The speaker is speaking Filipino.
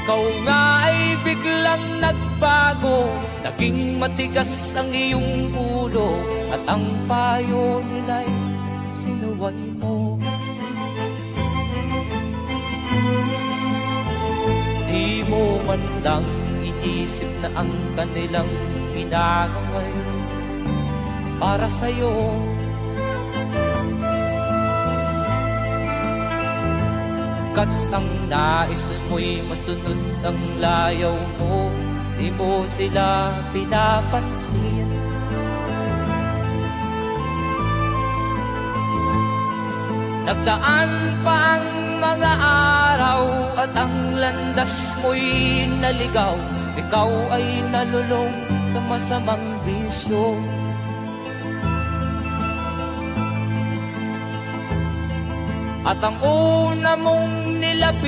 Ikaw nga ay biglang nagbago, naging matigas ang iyong ulo, at ang payo nila'y sinuway mo. Di mo man lang iisip na ang kanilang ginagaway para sa'yo. Kat ang nais mo'y masunod ang layaw mo, di mo sila pinapansin. Nagdaan pa ang mga araw at ang landas mo'y naligaw, ikaw ay nalulong sa masamang bisyo. At ang una mong nilapit